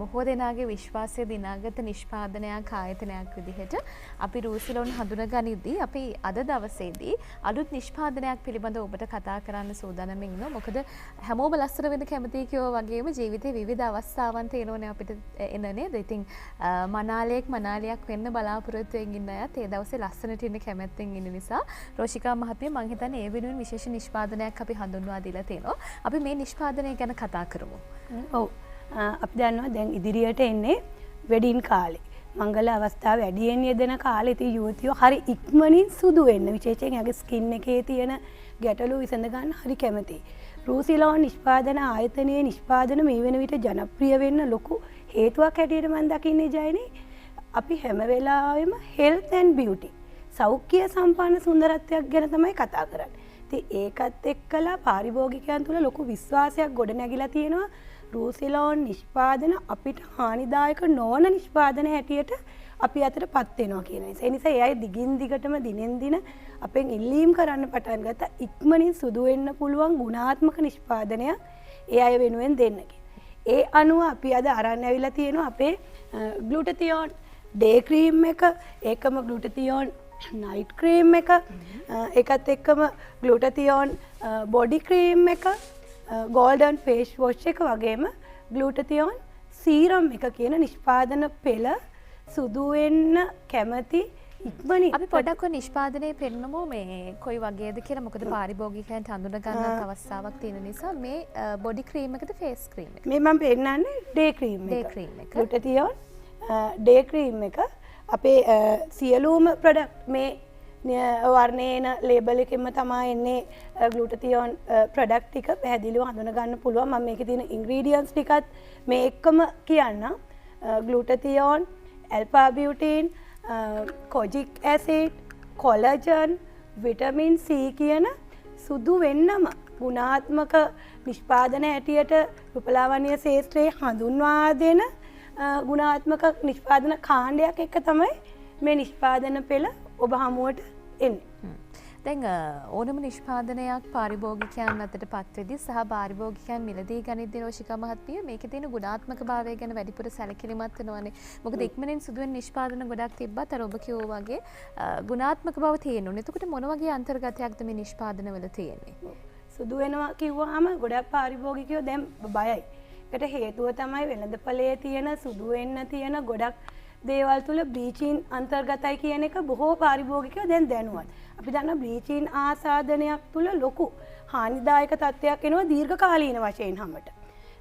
බොහෝ දෙනාගේ විශ්වාසය දිනාගත නිෂ්පාදනයක් ආයතනයක් විදිහට අපි රූසිලෝන් හඳුනගනිද්දී අපි අද දවසේදී අලුත් නිෂ්පාදනයක් පිළිබඳව ඔබට කතා කරන්න සූදානම් ඉන්නවා. මොකද හැමෝම ලස්සන වෙන්න කැමතියි කියෝ වගේම ජීවිතේ විවිධ අවස්ථාවන් තියෙනෝනේ අපිට එන නේද? ඉතින් මනාලියක් වෙන්න බලාපොරොත්තු වෙමින් ඉන්න අයත් ඒ දවසේ ලස්සනට ඉන්න කැමැත්තෙන් ඉන්න නිසා රෝෂිකා මහත්මිය මම හිතන්නේ ඒ වෙනුවෙන් විශේෂ නිෂ්පාදනයක් අපි හඳුන්වා දීලා තියෙනවා. අපි මේ නිෂ්පාදනය ගැන කතා කරමු. ඔව්. අපි දන්නවා දැන් ඉදිරියට එන්නේ වෙඩින් කාලේ. මංගල අවස්ථාව වැඩියෙන් යෙදෙන කාලේ ඉතින් යුවතියෝ හරි ඉක්මනින් සුදු වෙන්න විශේෂයෙන් යාගේ ස්කින් එකේ තියෙන ගැටලු විසඳ ගන්න හරි කැමතියි. රූසිලෝන් නිෂ්පාදන ආයතනයේ නිෂ්පාදන මේ වෙන විට ජනප්‍රිය වෙන්න ලොකු හේතුවක් හැටියට මම දකින්නේ ජයනි. අපි හැම වෙලාවෙම health and beauty සෞඛ්‍ය සම්පන්න සුන්දරත්වයක් ගැන තමයි කතා කරන්නේ. ඉතින් ඒකත් එක්කලා පාරිභෝගිකයන් තුළ ලොකු විශ්වාසයක් ගොඩනැගිලා තියෙනවා. රූසිලෝන් නිෂ්පාදන අපිට හානිදායක නොවන නිෂ්පාදන හැටියට අපි අතරපත් වෙනවා කියන නිසා. ඒ නිසා ඒ අය දිගින් දිගටම දිනෙන් දින අපෙන් ඉල්ලීම් කරන්න පටන් ගත්තා ඉක්මනින් සුදු වෙන්න පුළුවන් ගුණාත්මක නිෂ්පාදනයක් ඒ අය වෙනුවෙන් දෙන්න කියලා. ඒ අනුව අපි අද අරන් ඇවිල්ලා තියෙනවා අපේ ග්ලූටතියෝන් ඩේ ක්‍රීම් එක, ඒකම ග්ලූටතියෝන් නයිට් ක්‍රීම් එක, ඒකත් එක්කම ග්ලූටතියෝන් බොඩි ක්‍රීම් එක, ගෝල්ඩන් ෆේස් වොෂ් එක වගේම ග්ලූටතියෝන් සීරම් එක කියන නිෂ්පාදන පෙළ සුදු වෙන්න කැමති ඉක්මනින් අපි පොඩ්ඩක් ඔය නිෂ්පාදනයේ පෙන්නමු මේ කොයි වගේද කියලා. මොකද පාරිභෝගිකයන්ට හඳුන ගන්නත් අවස්ථාවක් තියෙන නිසා මේ බොඩි ක්‍රීම් එකද ෆේස් ක්‍රීම් එක. මේ මම පෙන්නන්නේ ඩේ ක්‍රීම් එක. ඩේ ක්‍රීම් එක. ග්ලූටතියෝන් ඩේ ක්‍රීම් එක අපේ සියලුම ප්‍රොඩක්ට් මේ වර්ණයන ලේබල් එකෙන්ම තමයි එන්නේ ග්ලූටතියෝන් ප්‍රොඩක්ට් ටික පැහැදිලිව හඳුන ගන්න පුළුවන්. මම මේකේ තියෙන ඉන්ග්‍රීඩියන්ට්ස් ටිකත් මේ එක්කම කියන්නම්. ග්ලූටතියෝන්, alpha බියුටින්, කොජික් acid, collagen, vitamin C කියන සුදු වෙන්නම ගුණාත්මක නිෂ්පාදන හැටියට රූපලාවන්‍ය ශාස්ත්‍රයේ හඳුන්වා දෙන ගුණාත්මක නිෂ්පාදන කාණ්ඩයක් එක්ක තමයි මේ නිෂ්පාදන පෙළ ඔබ හමුවට එන්නේ. දැන් ඕනම නිෂ්පාදනයක් පාරිභෝගිකයන් අතට පත්වෙදී සහ පාරිභෝගිකයන් මිලදී ගනිද්දී රෝෂිකා මහත්මිය මේකේ තියෙන ගුණාත්මක භාවය ගැන වැඩිපුර සැලකිලිමත් වෙනවානේ. මොකද ඉක්මනින් සිදු වෙන නිෂ්පාදන ගොඩක් තිබ්බත් අර ඔබ කිව්වා වගේ ගුණාත්මක බව තියෙනුනේ. එතකොට මොන වගේ අන්තර්ගතයක්ද මේ නිෂ්පාදනවල තියෙන්නේ? සුදු වෙනවා කිව්වහම ගොඩක් පාරිභෝගිකයෝ දැන් බයයි. ඒකට හේතුව තමයි වෙළඳපොලේ තියෙන සුදු වෙන්න තියෙන ගොඩක් දේවල් තුල බ්ලීචින් අන්තර්ගතයි කියන එක බොහෝ පාරිභෝගිකයෝ දැන් දැනුවත්. අපි දන්නා බ්ලීචින් ආසාදනයක් තුල ලොකු හානිදායක තත්ත්වයක් එනවා දීර්ඝකාලීන වශයෙන් හැමට.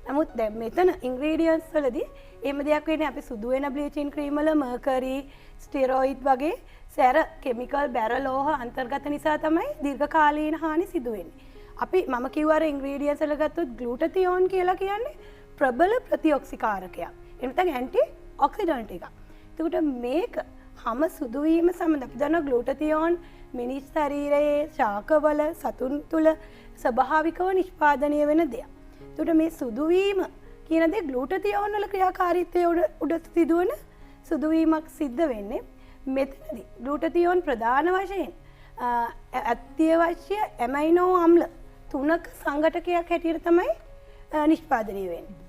නමුත් දැන් මෙතන ඉන්ග්‍රීඩියන්ට්ස් වලදී එහෙම දෙයක් වෙන්නේ අපි සුදු වෙන බ්ලීචින් ක්‍රීම් වල මර්කරි, ස්ටෙරොයිඩ් වගේ සැර කෙමිකල් බැරලෝහ අන්තර්ගත නිසා තමයි දීර්ඝකාලීන හානි සිදු වෙන්නේ. අපි මම කිව්වා ඉන්ග්‍රීඩියන්ට්ස් වල ගත්තොත් ග්ලූටතියෝන් කියලා කියන්නේ ප්‍රබල ප්‍රතිඔක්සිකාරකයක්. එනතන් ඇන්ටි ඔක්සිඩන්ට් එකක්. එතකොට මේක හැම සුදු වීම සම්බන්ධ අපි දන්නවා ග්ලූටතියෝන් මිනිස් ශරීරයේ ශාකවල සතුන් තුල ස්වභාවිකව නිෂ්පාදනය වෙන දෙයක්. එතකොට මේ සුදු වීම කියන දේ ග්ලූටතියෝන් වල ක්‍රියාකාරීත්වය උඩ සිදුවන සුදු වීමක් සිද්ධ වෙන්නේ. මෙතනදී ග්ලූටතියෝන් ප්‍රධාන වශයෙන් අත්‍යවශ්‍ය ඇමයිනෝ අම්ල 3ක සංඝටකයක් හැටියට තමයි නිෂ්පාදනය වෙන්නේ.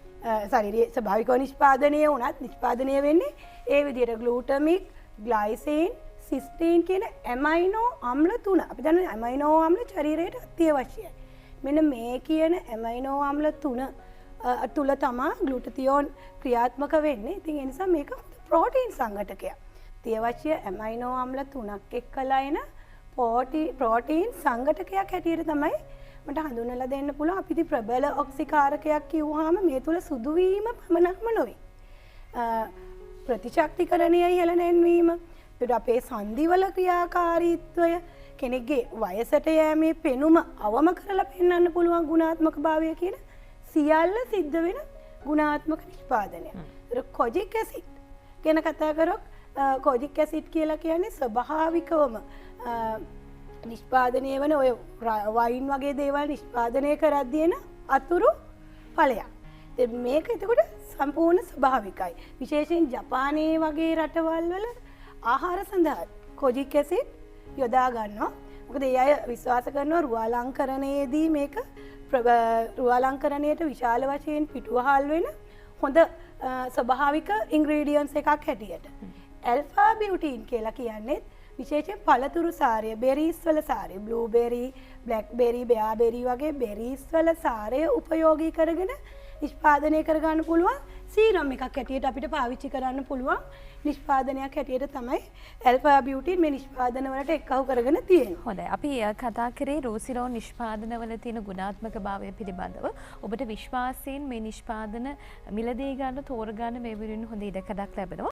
ශරීරයේ ස්වභාවිකව නිෂ්පාදනය වුණත් නිෂ්පාදනය වෙන්නේ ඒ විදිහට ග්ලූටමික්, ග්ලයිසින්, සිස්ටීන් කියන ඇමයිනෝ අම්ල 3. අපි දන්නවා ඇමයිනෝ අම්ල ශරීරයට අත්‍යවශ්‍යයි. මෙන්න මේ කියන ඇමයිනෝ අම්ල 3 තුල තමයි ග්ලූටතියෝන් ක්‍රියාත්මක වෙන්නේ. ඉතින් ඒ නිසා මේක ප්‍රෝටීන් සංඝටකයක්. අත්‍යවශ්‍ය ඇමයිනෝ අම්ල 3ක් එක්කලා එන ප්‍රෝටීන් සංඝටකයක් හැටියට තමයි මට හඳුන්වලා දෙන්න පුළුවන්. අපි ඉතින් ප්‍රබල ඔක්සිකාරකයක් කිව්වහම මේ තුල සුදු වීම පමණක්ම නොවේ. ප්‍රතිශක්තිකරණය ඉහළ නැන්වීම, ඒකට අපේ සංදිවල ක්‍රියාකාරීත්වය, කෙනෙක්ගේ වයසට යෑමේ පෙනුම අවම කරලා පෙන්වන්න පුළුවන් ගුණාත්මක භාවය කියන සියල්ල සිද්ධ වෙන ගුණාත්මක නිෂ්පාදනයක්. ඒක කොජික් ඇසිඩ් ගැන කතා කරොත් කොජික් ඇසිඩ් කියලා කියන්නේ ස්වභාවිකවම නිෂ්පාදනය වන ඔය වයින් වගේ දේවල් නිෂ්පාදනය කරද්දී එන අතුරු ඵලයක්. මේක එතකොට සම්පූර්ණ ස්වභාවිකයි. විශේෂයෙන් ජපානයේ වගේ රටවල් වල ආහාර සඳහා කොජික් ඇසිඩ් යොදා ගන්නවා. මොකද ඒ අය විශ්වාස කරනවා රුවාලංකරණයේදී මේක රුවාලංකරණයට විශාල වශයෙන් පිටුවහල් වෙන හොඳ ස්වභාවික ඉන්ග්‍රීඩියන්ස් එකක් හැටියට. ඇල්ෆා බියුටීන් කියලා කියන්නේ විශේෂයෙන් පළතුරු සාරය, බෙරීස් වල සාරය, බ්ලූබෙරි, බ්ලැක්බෙරි, බෙයාබෙරි වගේ බෙරීස් වල සාරය උපයෝගී කරගෙන නිෂ්පාදනය කරගන්න පුළුවන් සීරම් එකක් හැටියට අපිට පාවිච්චි කරන්න පුළුවන් නිෂ්පාදනයක් හැටියට තමයි ඇල්ෆා බියුටීන් මේ නිෂ්පාදන වලට එක්කහු කරගෙන තියෙන්නේ. හොඳයි. අපි කතා කරේ රූසිලෝන් නිෂ්පාදනවල තියෙන ගුණාත්මක භාවය පිළිබඳව. ඔබට විශ්වාසයෙන් මේ නිෂ්පාදන මිලදී ගන්න තෝරගන්න මේ විදිහින් හොඳ ඉඩකඩක් ලැබෙනවා.